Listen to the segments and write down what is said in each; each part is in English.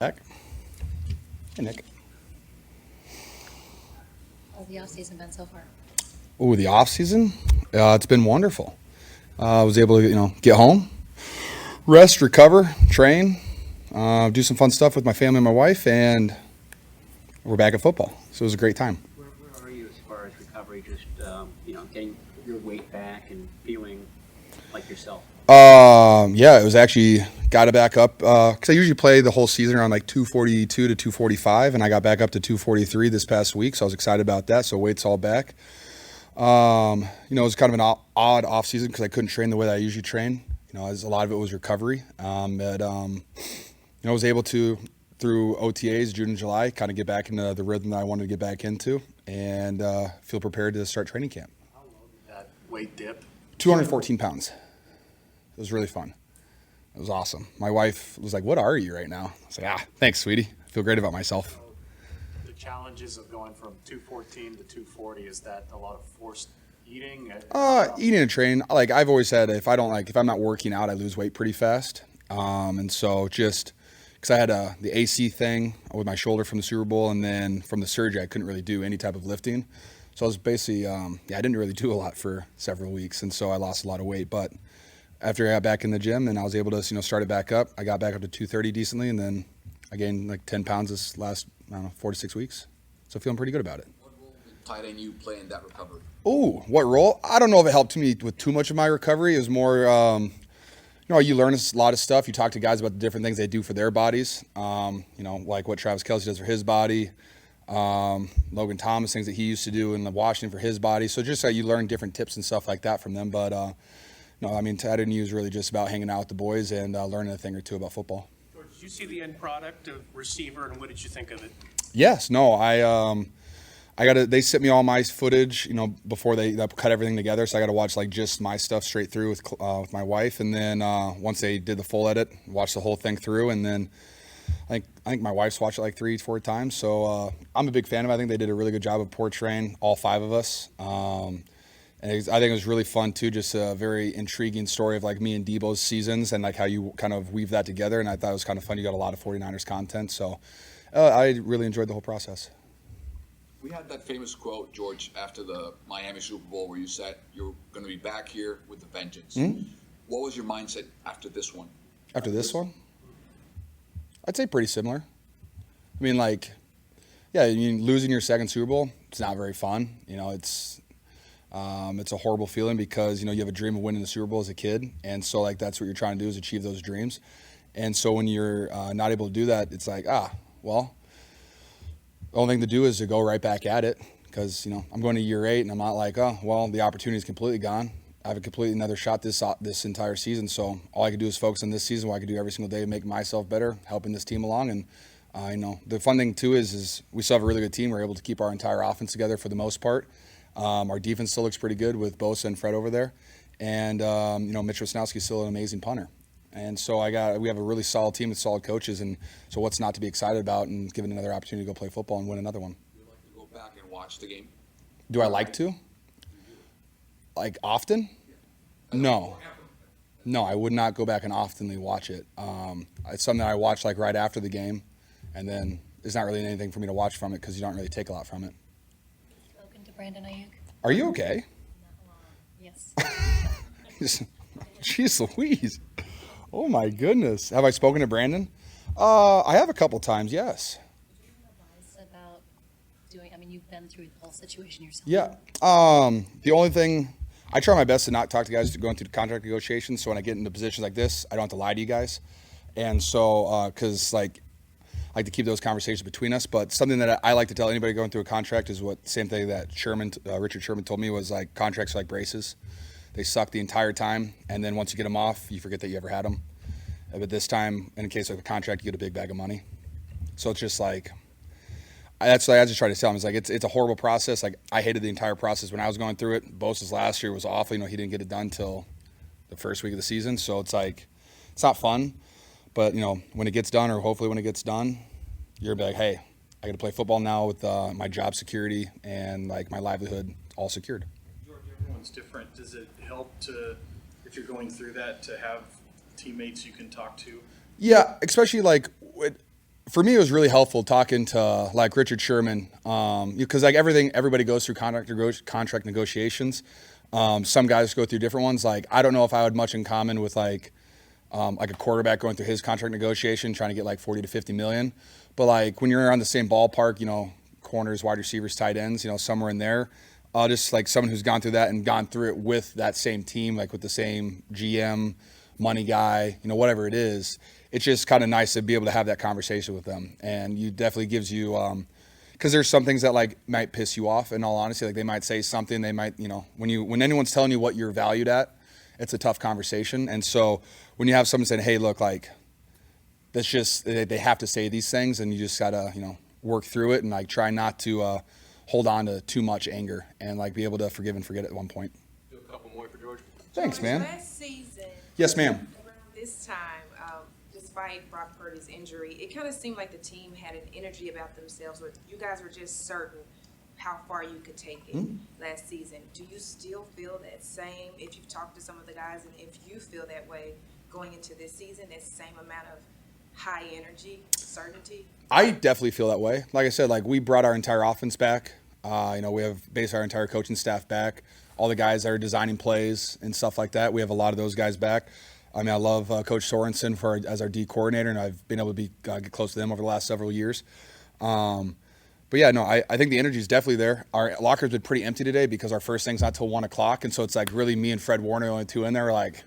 Back. Hey, Nick. How's the offseason been so far? Ooh, the off season. It's been wonderful. I was able to, get home, rest, recover, train, do some fun stuff with my family and my wife, and we're back at football. So it was a great time. Where are you as far as recovery? Just getting your weight back and feeling like yourself. Yeah, it was actually got it back up because I usually play the whole season around like 242 to 245, and I got back up to 243 this past week, so I was excited about that. So weight's all back. It was kind of an odd off season because I couldn't train the way that I usually train. As a lot of it was recovery. I was able to through OTAs June and July kind of get back into the rhythm that I wanted to get back into, and feel prepared to start training camp. How low did that weight dip? 214 pounds. It was really fun. It was awesome. My wife was like, "What are you right now?" I was like, thanks, sweetie. I feel great about myself." So the challenges of going from 214 to 240, is that a lot of forced eating? Eating and training. Like I've always said, if I'm not working out, I lose weight pretty fast. And so just because I had the AC thing with my shoulder from the Super Bowl, and then from the surgery, I couldn't really do any type of lifting. So I was basically, I didn't really do a lot for several weeks, and so I lost a lot of weight. But after I got back in the gym and I was able to, start it back up, I got back up to 230 decently, and then I gained like 10 pounds this last, 4 to 6 weeks. So feeling pretty good about it. What role did tight end you play in that recovery? Ooh, what role? I don't know if it helped me with too much of my recovery. It was more, you learn a lot of stuff. You talk to guys about the different things they do for their bodies. Like what Travis Kelce does for his body. Logan Thomas, things that he used to do in the Washington for his body. So just you learn different tips and stuff like that from them. But tight end is really just about hanging out with the boys and learning a thing or two about football. George, did you see the end product of receiver, and what did you think of it? Yes, no, they sent me all my footage, before they cut everything together. So I got to watch like just my stuff straight through with my wife, and then once they did the full edit, watch the whole thing through, and then I think my wife's watched it like 3-4 times. So I'm a big fan of it. I think they did a really good job of portraying all 5 of us. And I think it was really fun too, just a very intriguing story of like me and Debo's seasons and like how you kind of weave that together. And I thought it was kind of fun. You got a lot of 49ers content. So I really enjoyed the whole process. We had that famous quote, George, after the Miami Super Bowl where you said you're going to be back here with the vengeance. Mm-hmm. What was your mindset after this one? After this one? I'd say pretty similar. Losing your second Super Bowl, it's not very fun. It's a horrible feeling because, you have a dream of winning the Super Bowl as a kid. And so, that's what you're trying to do is achieve those dreams. And so when you're not able to do that, it's like, the only thing to do is to go right back at it because, I'm going to year 8 and I'm not like, the opportunity is completely gone. I have a completely another shot this entire season. So all I can do is focus on this season, what I can do every single day to make myself better, helping this team along. And, the fun thing too is we still have a really good team. We're able to keep our entire offense together for the most part. Our defense still looks pretty good with Bosa and Fred over there. And, Mitch Wisnowski's still an amazing punter. And so we have a really solid team with solid coaches. And so what's not to be excited about and given another opportunity to go play football and win another one? Do you like to go back and watch the game? Do I like to? Like often? No. No, I would not go back and oftenly watch it. It's something that I watch like right after the game. And then there's not really anything for me to watch from it because you don't really take a lot from it. Spoken to Brandon Ayuk? Are you okay? Yes. Jeez Louise. Oh my goodness. Have I spoken to Brandon? I have a couple times, yes. Would you advise about you've been through the whole situation yourself. Yeah. The only thing, I try my best to not talk to guys going through contract negotiations. So when I get into positions like this, I don't have to lie to you guys. And so, because I like to keep those conversations between us. But something that I like to tell anybody going through a contract is same thing that Richard Sherman told me was like contracts are like braces. They suck the entire time, and then once you get them off, you forget that you ever had them. But this time, in case of a contract, you get a big bag of money. So it's just like, that's what I just try to tell him. It's like it's a horrible process. Like I hated the entire process when I was going through it. Bosa's last year was awful. He didn't get it done till the first week of the season. So it's like it's not fun. But when it gets done, or hopefully when it gets done, you're like, hey, I got to play football now with my job security and like my livelihood all secured. George, everyone's different. Does it help if you're going through that, to have teammates you can talk to? Yeah, especially like for me, it was really helpful talking to like Richard Sherman, because like everybody goes through contract negotiations. Some guys go through different ones. Like I don't know if I had much in common with like a quarterback going through his contract negotiation, trying to get like 40 to 50 million. But like when you're on the same ballpark, corners, wide receivers, tight ends, somewhere in there, just like someone who's gone through that and gone through it with that same team, like with the same GM, money guy, whatever it is. It's just kind of nice to be able to have that conversation with them. And you definitely gives you, because there's some things that like might piss you off. In all honesty, like they might say something, they might, when anyone's telling you what you're valued at, it's a tough conversation. And so when you have someone saying, hey, look, like that's just, they have to say these things, and you just gotta, work through it and like try not to hold on to too much anger and like be able to forgive and forget at one point. Do a couple more for George. Thanks, man. Last season, Yes, ma'am. around this time, despite Brock Purdy's injury, it kind of seemed like the team had an energy about themselves where you guys were just certain how far you could take it last season. Do you still feel that same, if you've talked to some of the guys, and if you feel that way going into this season, that same amount of high energy, certainty? I definitely feel that way. Like I said, like we brought our entire offense back. We have based our entire coaching staff back. All the guys that are designing plays and stuff like that, we have a lot of those guys back. I mean, I love Coach Sorensen as our D coordinator, and I've been able to get close to them over the last several years. But yeah, no, I think the energy is definitely there. Our locker's been pretty empty today because our first thing's not till 1 o'clock, and so it's like really me and Fred Warner, the only two in there, are like,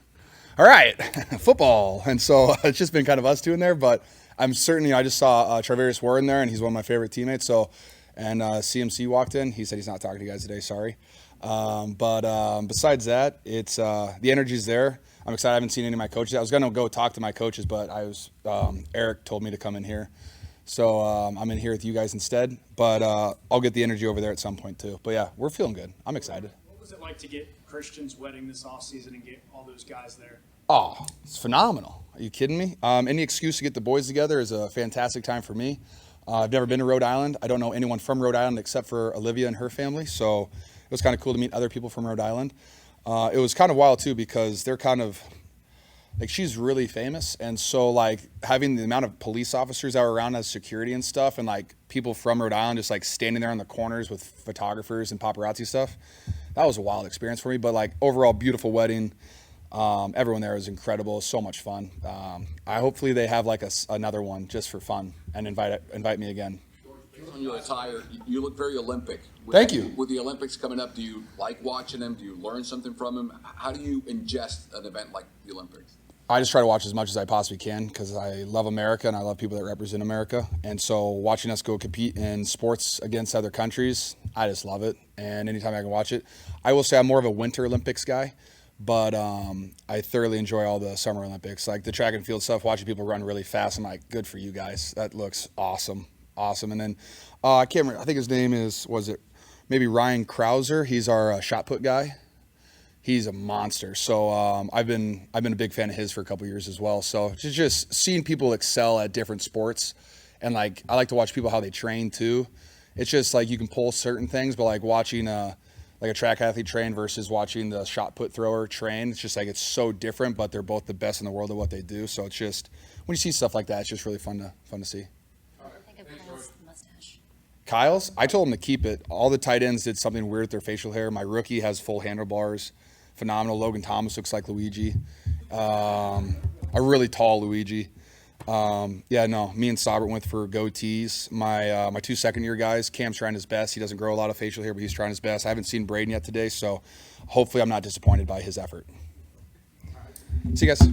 all right, football. And so it's just been kind of us two in there. But I'm certain, I just saw Travarius Warren there, and he's one of my favorite teammates. So, and CMC walked in. He said he's not talking to you guys today. Sorry. But besides that, it's the energy's there. I'm excited. I haven't seen any of my coaches. I was going to go talk to my coaches, but Eric told me to come in here. So I'm in here with you guys instead. But I'll get the energy over there at some point too. But yeah, we're feeling good. I'm excited. What was it like to get Christian's wedding this offseason and get all those guys there? Oh, it's phenomenal. Are you kidding me? Any excuse to get the boys together is a fantastic time for me. I've never been to Rhode Island. I don't know anyone from Rhode Island except for Olivia and her family. So it was kind of cool to meet other people from Rhode Island. It was kind of wild too because they're kind of like, she's really famous. And so like having the amount of police officers that were around as security and stuff, and like people from Rhode Island just like standing there on the corners with photographers and paparazzi stuff, that was a wild experience for me. But like overall, beautiful wedding. Everyone there was incredible. So much fun. Hopefully they have like another one just for fun and invite me again. On your attire, you look very Olympic. Thank you. With the Olympics coming up, do you like watching them? Do you learn something from them? How do you ingest an event like the Olympics? I just try to watch as much as I possibly can because I love America and I love people that represent America. And so watching us go compete in sports against other countries, I just love it. And anytime I can watch it. I will say I'm more of a Winter Olympics guy, but I thoroughly enjoy all the Summer Olympics. Like the track and field stuff, watching people run really fast, I'm like, good for you guys. That looks awesome. And then I can't remember, I think his name was it maybe Ryan Krauser? He's our shot put guy. He's a monster. So I've been a big fan of his for a couple years as well. So just seeing people excel at different sports, and like I like to watch people how they train too. It's just like you can pull certain things, but like watching like a track athlete train versus watching the shot put thrower train, it's just like it's so different, but they're both the best in the world at what they do. So it's just when you see stuff like that, it's just really fun to see. I think of Kyle's mustache. Kyle's, I told him to keep it. All the tight ends did something weird with their facial hair. My rookie has full handlebars. Phenomenal. Logan Thomas looks like Luigi. A really tall Luigi. Me and Saubert went for goatees. My two second-year guys, Cam's trying his best. He doesn't grow a lot of facial hair, but he's trying his best. I haven't seen Braden yet today, so hopefully I'm not disappointed by his effort. See you guys.